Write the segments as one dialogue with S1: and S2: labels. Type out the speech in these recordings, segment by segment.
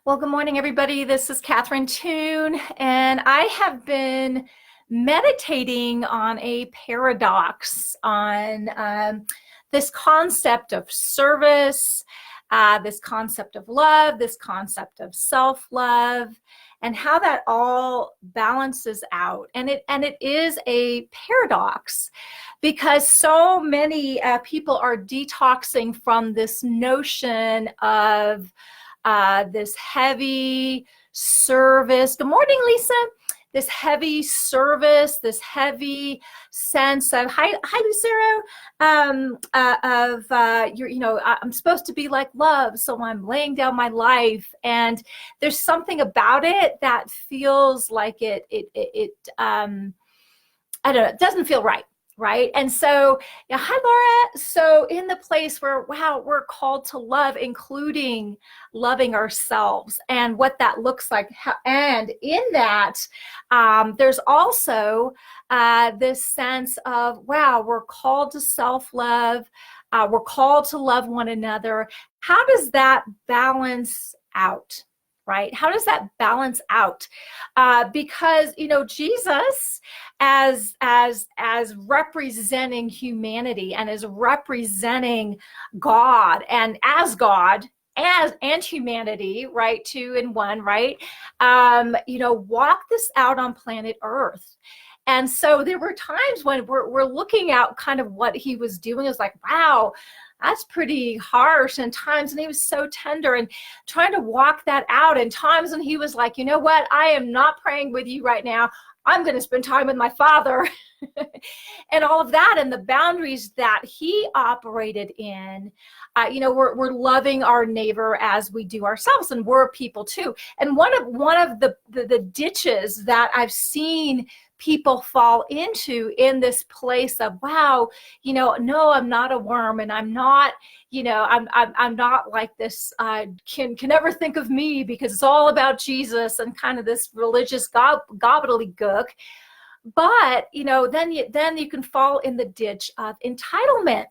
S1: Well, good morning, everybody. This is Catherine Toon, and I have been meditating on a paradox on this concept of service, this concept of love, this concept of self-love, and how that all balances out. And it is a paradox because so many people are detoxing from this notion of this heavy service. Good morning, Lisa. This heavy service, this heavy sense of hi, Lucero. I'm supposed to be like love, so I'm laying down my life, and there's something about it that feels like I don't know, it doesn't feel right. Right. And so, yeah, hi, Laura. So in the place where, wow, we're called to love, including loving ourselves and what that looks like. And in that, there's also this sense of, wow, we're called to self-love. We're called to love one another. How does that balance out? Right? How does that balance out? Because, Jesus, as representing humanity and as representing God and as God and humanity, right? Two in one, right? Walk this out on planet Earth. And so there were times when we're looking at kind of what he was doing. It was like, wow, that's pretty harsh. And times, and he was so tender and trying to walk that out. And times when he was like, you know what, I am not praying with you right now. I'm going to spend time with my Father. And all of that, and the boundaries that he operated in. We're loving our neighbor as we do ourselves, and we're people too. And one of the ditches that I've seen people fall into in this place of, wow, no, I'm not a worm, and I'm not, I'm not like this, can never think of me because it's all about Jesus and kind of this religious gobbledygook. But, then you can fall in the ditch of entitlement.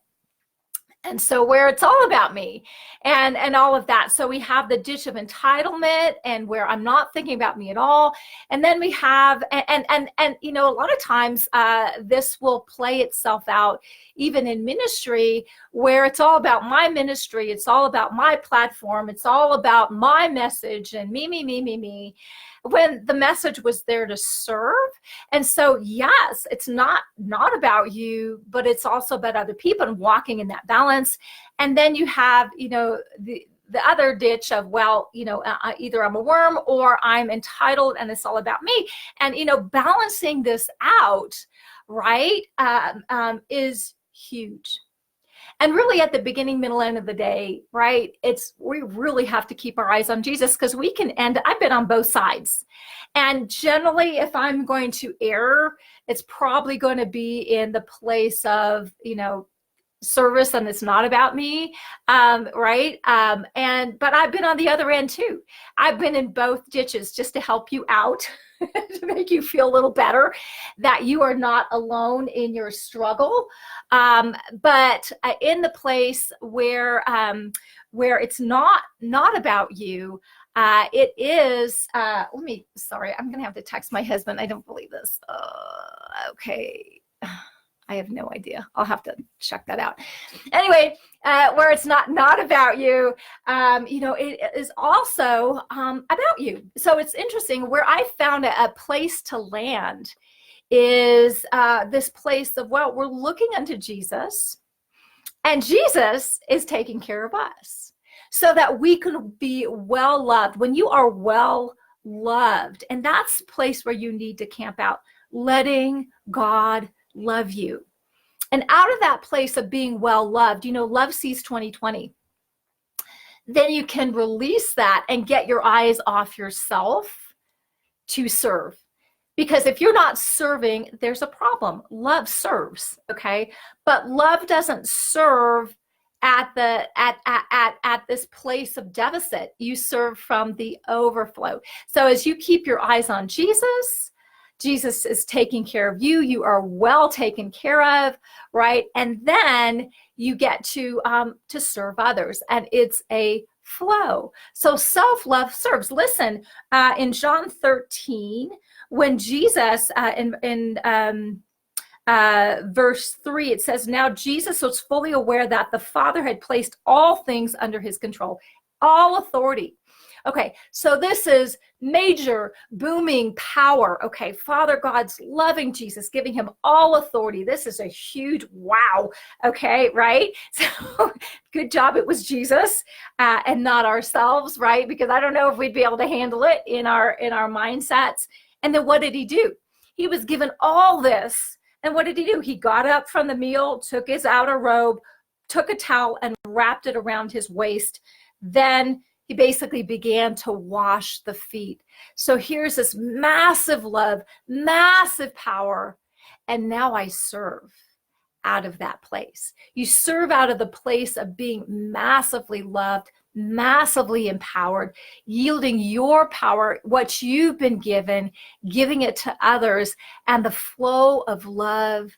S1: And so where it's all about me and all of that. So we have the ditch of entitlement and where I'm not thinking about me at all. And then we have, and a lot of times this will play itself out even in ministry, where it's all about my ministry. It's all about my platform. It's all about my message and me, when the message was there to serve. And so, yes, it's not about you, but it's also about other people and walking in that balance. And then you have, the other ditch of, well, either I'm a worm or I'm entitled and it's all about me. And, balancing this out, right, is huge. And really at the beginning, middle, end of the day, right, we really have to keep our eyes on Jesus, because we can I've been on both sides. And generally, if I'm going to err, it's probably going to be in the place of, service, and it's not about me, right? But I've been on the other end too. I've been in both ditches just to help you out, to make you feel a little better that you are not alone in your struggle. But in the place where it's not about you, it is, sorry, I'm going to have to text my husband. I don't believe this. Okay. I have no idea. I'll have to check that out. Anyway, where it's not about you, it is also about you. So it's interesting. Where I found a place to land is this place of, well, we're looking unto Jesus, and Jesus is taking care of us so that we can be well loved. When you are well loved, and that's the place where you need to camp out, letting God love you. And out of that place of being well loved, love sees 20/20. Then you can release that and get your eyes off yourself to serve. Because if you're not serving, there's a problem. Love serves, okay? But love doesn't serve at this place of deficit. You serve from the overflow. So as you keep your eyes on Jesus, Jesus is taking care of you. You are well taken care of, right? And then you get to serve others, and it's a flow. So self-love serves. Listen, in John 13, when Jesus, in verse 3, it says, now Jesus was fully aware that the Father had placed all things under his control, all authority. Okay, so this is major booming power. Okay, Father God's loving Jesus, giving him all authority. This is a huge wow. Okay, right? So good job it was Jesus and not ourselves, right? Because I don't know if we'd be able to handle it in our mindsets. And then what did he do? He was given all this. And what did he do? He got up from the meal, took his outer robe, took a towel and wrapped it around his waist. Then he basically began to wash the feet. So here's this massive love, massive power. And now I serve out of that place. You serve out of the place of being massively loved, massively empowered, yielding your power, what you've been given, giving it to others, and the flow of love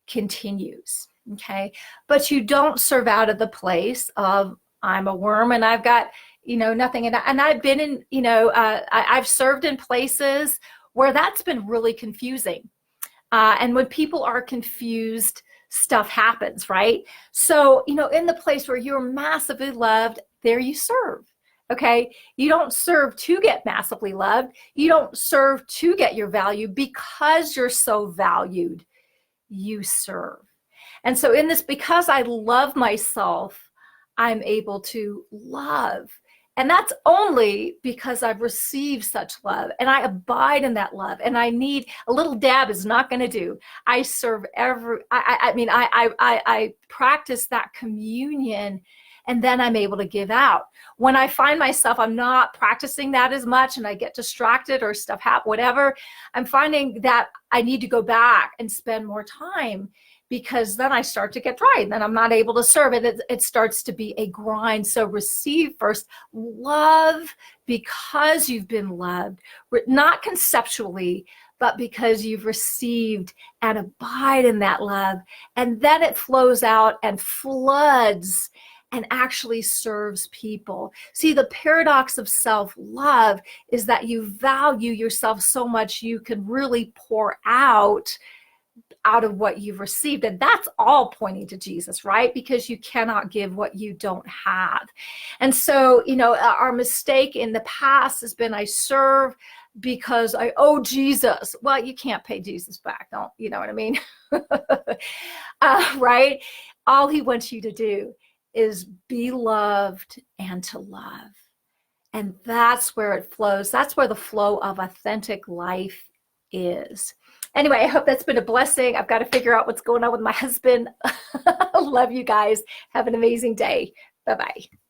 S1: continues. Okay. But you don't serve out of the place of, I'm a worm and I've got, nothing. And I've been in, I've served in places where that's been really confusing. And when people are confused, stuff happens, right? So, in the place where you're massively loved, there you serve. Okay. You don't serve to get massively loved. You don't serve to get your value because you're so valued. You serve. And so in this, because I love myself, I'm able to love. And that's only because I've received such love and I abide in that love. And I need a little dab is not going to do. I serve I practice that communion and then I'm able to give out. When I find myself, I'm not practicing that as much and I get distracted or stuff happen, whatever, I'm finding that I need to go back and spend more time because then I start to get dry and then I'm not able to serve it. It starts to be a grind. So receive first, love because you've been loved, not conceptually, but because you've received and abide in that love. And then it flows out and floods and actually serves people. See, the paradox of self-love is that you value yourself so much you can really pour out of what you've received. And that's all pointing to Jesus, right? Because you cannot give what you don't have. And so, our mistake in the past has been I serve because I owe Jesus. Well, you can't pay Jesus back. Don't, you know what I mean? Right? All he wants you to do is be loved and to love. And that's where it flows. That's where the flow of authentic life is. Anyway, I hope that's been a blessing. I've got to figure out what's going on with my husband. Love you guys. Have an amazing day. Bye-bye.